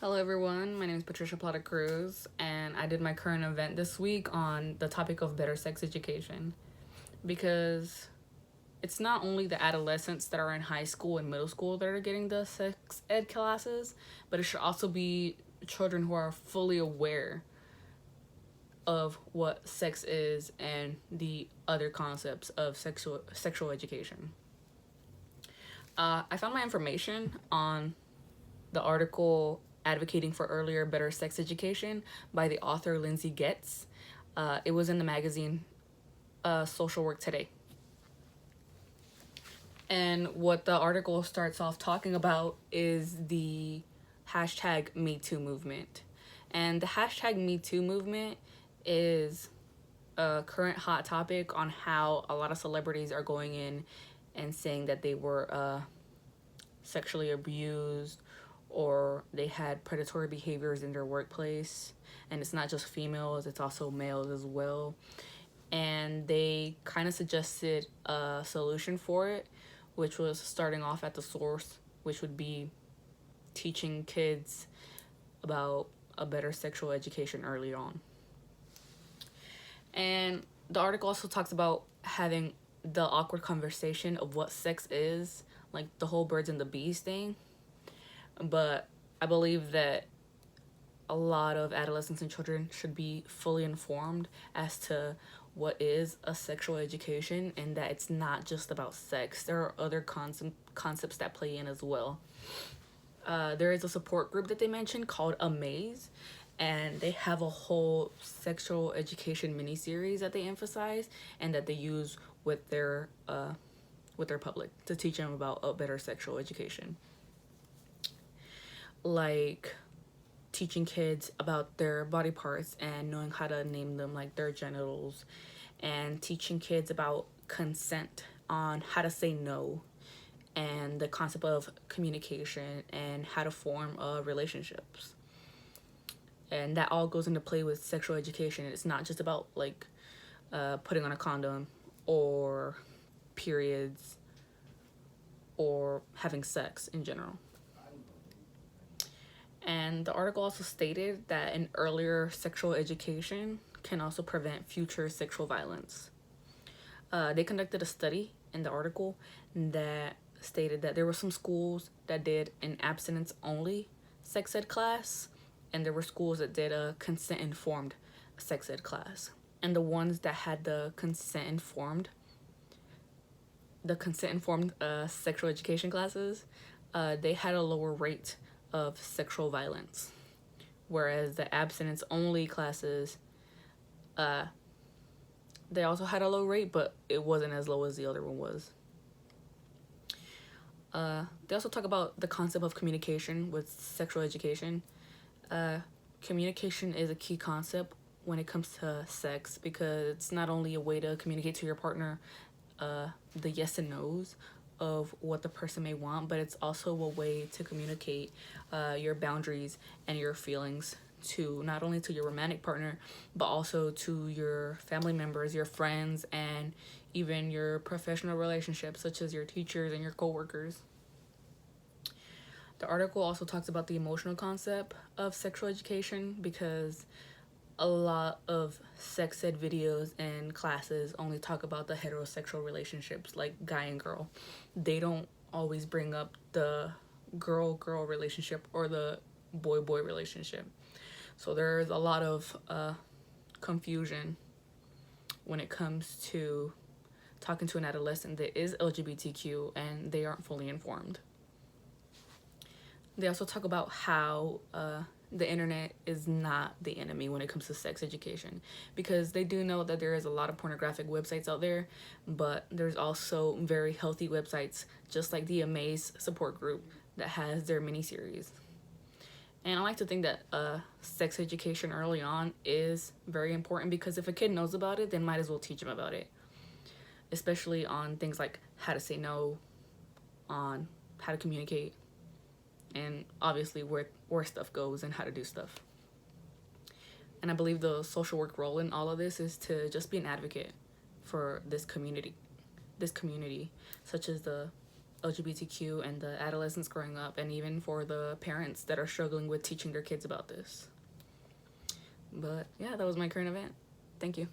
Hello, everyone. My name is Patricia Plata-Cruz, and I did my current event this week on the topic of better sex education because it's not only the adolescents that are in high school and middle school that are getting the sex ed classes, but it should also be children who are fully aware of what sex is and the other concepts of sexual education. I found my information on the article Advocating for Earlier Better Sex Education by the author Lindsay Getz. It was in the magazine Social Work Today. And what the article starts off talking about is the hashtag #MeToo movement. And the hashtag #MeToo movement is a current hot topic on how a lot of celebrities are going in and saying that they were sexually abused or they had predatory behaviors in their workplace. And it's not just females, it's also males as well. And they kind of suggested a solution for it, which was starting off at the source, which would be teaching kids about a better sexual education early on. And the article also talks about having the awkward conversation of what sex is, like the whole birds and the bees thing. But I believe that a lot of adolescents and children should be fully informed as to what is a sexual education and that it's not just about sex. There are other concepts that play in as well. There is a support group that they mentioned called Amaze, and they have a whole sexual education mini series that they emphasize and that they use with their public to teach them about a better sexual education, like teaching kids about their body parts and knowing how to name them, like their genitals, and teaching kids about consent, on how to say no, and the concept of communication and how to form relationships. And that all goes into play with sexual education. It's not just about like putting on a condom or periods or having sex in general. And the article also stated that an earlier sexual education can also prevent future sexual violence. They conducted a study in the article that stated that there were some schools that did an abstinence only sex ed class, and there were schools that did a consent informed sex ed class. And the ones that had the consent informed sexual education classes, they had a lower rate of sexual violence, whereas the abstinence only classes, they also had a low rate, but it wasn't as low as the other one was. They also talk about the concept of communication with sexual education. Communication is a key concept when it comes to sex, because it's not only a way to communicate to your partner the yes and no's of what the person may want, but it's also a way to communicate your boundaries and your feelings to not only to your romantic partner, but also to your family members, your friends, and even your professional relationships, such as your teachers and your coworkers. The article also talks about the emotional concept of sexual education, because a lot of sex ed videos and classes only talk about the heterosexual relationships, like guy and girl. They don't always bring up the girl-girl relationship or the boy-boy relationship. So there's a lot of confusion when it comes to talking to an adolescent that is LGBTQ and they aren't fully informed. They also talk about how the internet is not the enemy when it comes to sex education, because they do know that there is a lot of pornographic websites out there, but there's also very healthy websites, just like the Amaze support group that has their mini-series. And I like to think that sex education early on is very important, because if a kid knows about it, then might as well teach them about it, especially on things like how to say no, on how to communicate, and obviously where stuff goes and how to do stuff. And I believe the social work role in all of this is to just be an advocate for this community, such as the LGBTQ and the adolescents growing up, and even for the parents that are struggling with teaching their kids about this. But yeah, that was my current event. Thank you.